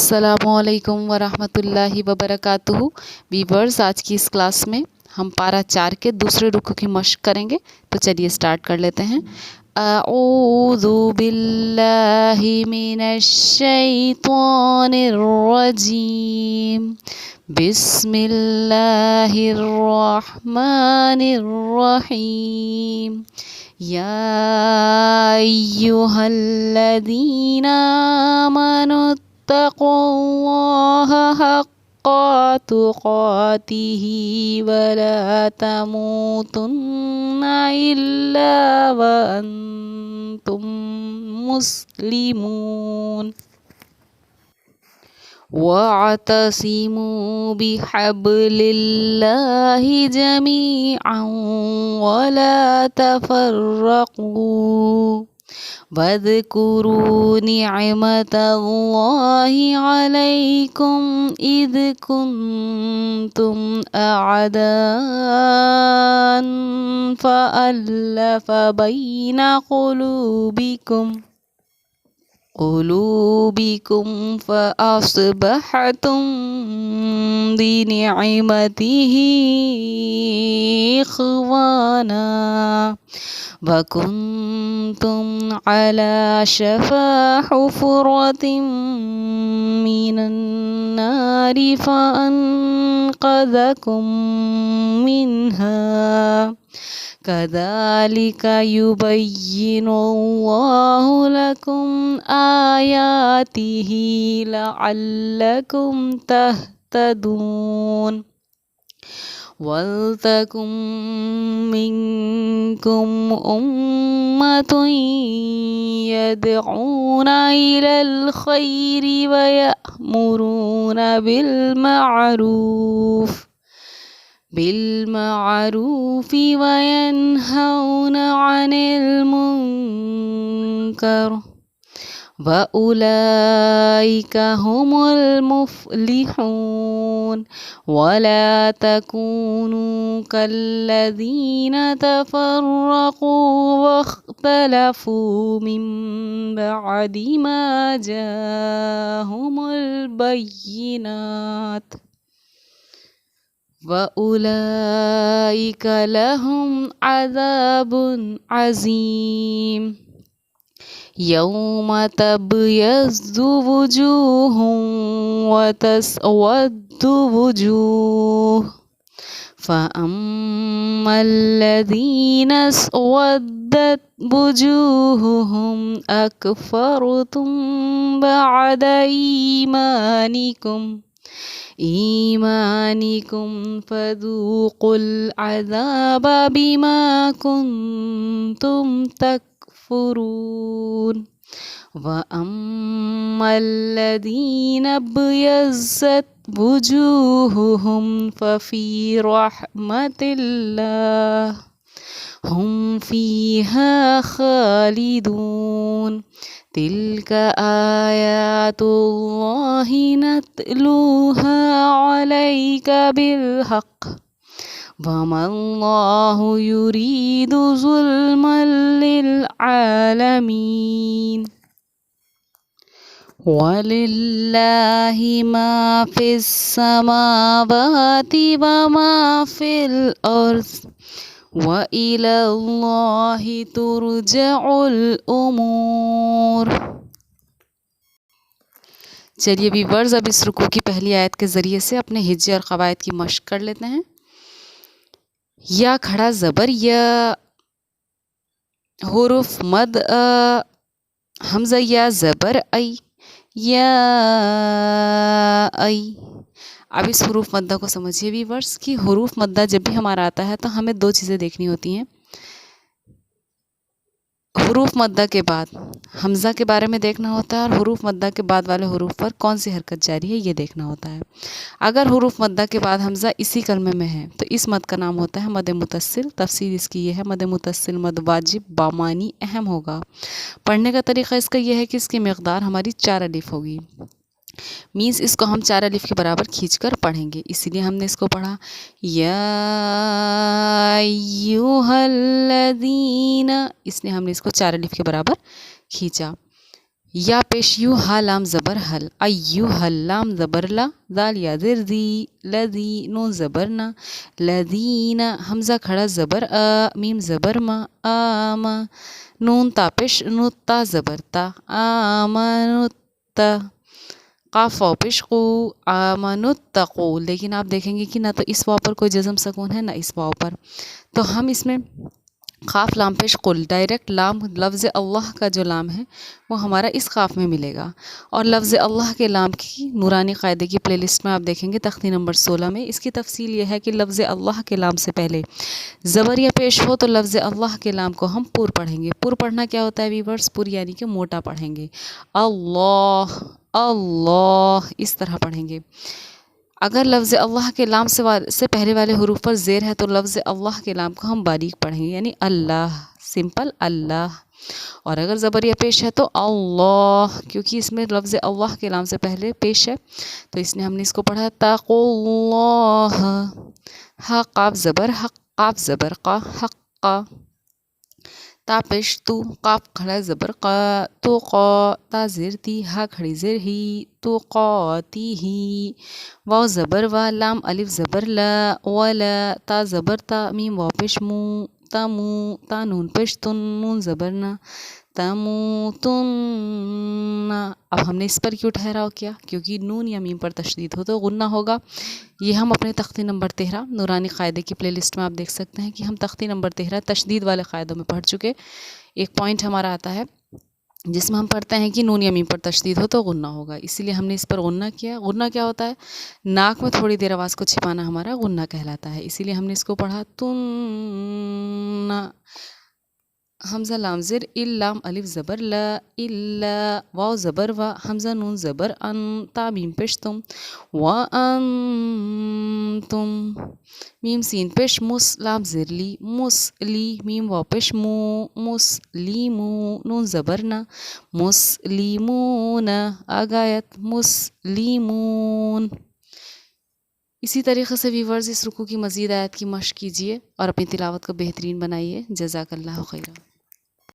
अस्सलामु अलैकुम वरहमतुल्लाहि वबरकातुहू। वीवर्स, आज की इस क्लास में हम पारा 4 के दूसरे रुकू की मश्क करेंगे। तो चलिए स्टार्ट कर लेते हैं। अऊज़ु बिल्लाहि मिनश शैतानिर रजीम। बिस्मिल्लाहिर रहमानिर रहीम। या अय्युहल्लज़ीना आमनु इत्तक़ुल्लाहा हक़्क़ तुक़ातिही वला तमूतुन्ना इल्ला व अंतुम मुस्लिमून। वअतसिमू बिहब्लिल्लाहि जमीअन वला तफर्रक़ू वज़्कुरू निअमतल्लाहि अलैकुम इज़ कुन्तुम अअदाअन फ़अल्लफ़ बैन क़ुलूबिकुम फ़अस्बहतुम बिनिअमतिही इख़वाना वकुन्तुम अला शफ़ा हुफ़रतिम मिनन्नारि फ़अन्क़ज़कुम मिन्हा कज़ालिका युबय्यिनुल्लाहु लकुम आयातिही लअल्लकुम तहतदून। वल्तकुम मिनकुम उम्मतुन यदऊना इलल खैरि व यअमुरूना बिलमारूफि व यनहौना अनिल मुनकर व उलाइका हुमुल मुफ़्लिहून। वला तकूनू कल्लज़ीना तफ़र्रक़ू वख्तलफ़ू मिन बअदि मा जाअहुमुल बय्यिनात व उलाइका लहुम अज़ाबुन अज़ीम। यौम तबयज़्ज़ु वुजूहुन व तस्वद्दु वुजूह फ़अम्मल्लज़ीना अस्वद्दत वुजूहुहुम अकफ़रतुम बअद ईमानिकुम फ़ज़ूक़ुल अज़ाब बिमा कुन्तुम तकफ़ुरून। व अम्मल्लज़ीना अब्यज़्ज़त वुजूहुहुम फ़फ़ी रहमतिल्लाह हुम फ़ीहा ख़ालिदून। तिल्का आयातुल्लाहि नत्लूहा अलैका बिलहक़ वमल्लाहु युरीदु ज़ुल्मन लिल आलमीन। वलिल्लाहि मा फ़िस समावाति व मा फ़िल अर्ज़ व इलल्लाहि तुरजउल उमूर। चलिए वीवर्स, अब इस रुकू की पहली आयत के ज़रिए से अपने हिज्जे और क़वायद की मश्क कर लेते हैं। या खड़ा ज़बर या, हुरूफ मद हमज़ा या ज़बर आई या आई। अब इस हुरूफ मद्दा को समझिए वीवर्स कि हुरूफ मद्दा जब भी हमारा आता है तो हमें दो चीज़ें देखनी होती हैं। हुरूफ मद्दा के बाद हमज़ा के बारे में देखना होता है और हुरूफ मद्दा के बाद वाले हुरूफ पर कौन सी हरकत जारी है ये देखना होता है। अगर हुरूफ मद्दा के बाद हमज़ा इसी कलमे में है तो इस मद का नाम होता है मद मुतस्सिल। तफसीर इसकी ये है, मद मुतस्सिल मद वाजिब बामानी अहम होगा। पढ़ने का तरीक़ा इसका यह है कि इसकी मिक़दार हमारी 4 अलिफ़ होगी। मीन्स इसको हम 4 अलिफ़ के बराबर खींचकर पढ़ेंगे, इसीलिए हमने इसको पढ़ा या अय्युहल्लज़ीना, इसलिए हमने इसको 4 अलिफ़ के बराबर खींचा। یا پیش یو ہا لام زبر حل، ایو حل لام زبر لا، دال یا زر دی، لذی نون زبر نا، لذین حمزہ کھڑا زبر میم زبر ما، آما نون تا پیش نتا زبر تا، آمنتا قاف واو پیش قو، آمنتقو، لیکن آپ دیکھیں گے کہ نہ تو اس واو پر کوئی جزم سکون ہے نہ اس واو پر، تو ہم اس میں قاف لام پیش قل، ڈائریکٹ لام لفظ اللہ کا جو لام ہے وہ ہمارا اس قاف میں ملے گا، اور لفظ اللہ کے لام کی نورانی قاعدے کی پلے لسٹ میں آپ دیکھیں گے تختی نمبر 16 میں اس کی تفصیل یہ ہے کہ لفظ اللہ کے لام سے پہلے زبر یا پیش ہو تو لفظ اللہ کے لام کو ہم پور پڑھیں گے۔ پور پڑھنا کیا ہوتا ہے ویورز؟ پور یعنی کہ موٹا پڑھیں گے، اللہ اللہ اس طرح پڑھیں گے۔ اگر لفظ اللہ کے لام سے پہلے والے حروف پر زیر ہے تو لفظ اللہ کے لام کو ہم باریک پڑھیں گے، یعنی اللہ، سمپل اللہ، اور اگر زبر یا پیش ہے تو اللہ، کیونکہ اس میں لفظ اللہ کے لام سے پہلے پیش ہے تو اس نے ہم نے اس کو پڑھا تقو اللہ، ہا قاف زبر حق، قاف زبر قا، حقا، تا پیش تو، قاف کھڑا زبر قا، تو قا، تا زیر تی، ہا کھڑی زیر ہی، تو قاتی ہی، واو زبر وا، لام الف زبر لا، ولا، تا زبر تا، میم واو پیش مو، تمو، تا نون پیش تن، نون زبر نا، تموتن۔ اب ہم نے اس پر کیوں ٹھہراؤ کیا؟ کیونکہ نون یا میم پر تشدید ہو تو غنہ ہوگا۔ یہ ہم اپنے تختی نمبر 13 نورانی قاعدے کی پلے لسٹ میں آپ دیکھ سکتے ہیں کہ ہم تختی نمبر 13 تشدید والے قاعدوں میں پڑھ چکے۔ ایک پوائنٹ ہمارا آتا ہے جس میں ہم پڑھتے ہیں کہ نون یا میم پر تشدید ہو تو غنہ ہوگا، اسی لیے ہم نے اس پر غنہ کیا۔ غنہ کیا ہوتا ہے؟ ناک میں تھوڑی دیر آواز کو چھپانا ہمارا غنہ کہلاتا ہے، اسی لیے ہم نے اس کو پڑھا تن، حمزہ لام زر، ال لام الف زبر لا، الا، واو زبر وا، حمزہ نون زبر ان، تا میم پیش تم، وانتم، میم سین پیش مس، لام زر لی، مسلی، میم واو پیش مو، مسلیمو، نون زبر نا، مسلیمون، آگایت مسلیمون۔ اسی طریقے سے ویورز اس رکوع کی مزید آیت کی مشق کیجیے اور اپنی تلاوت کو بہترین بنائیے۔ جزاک اللہ خیرا۔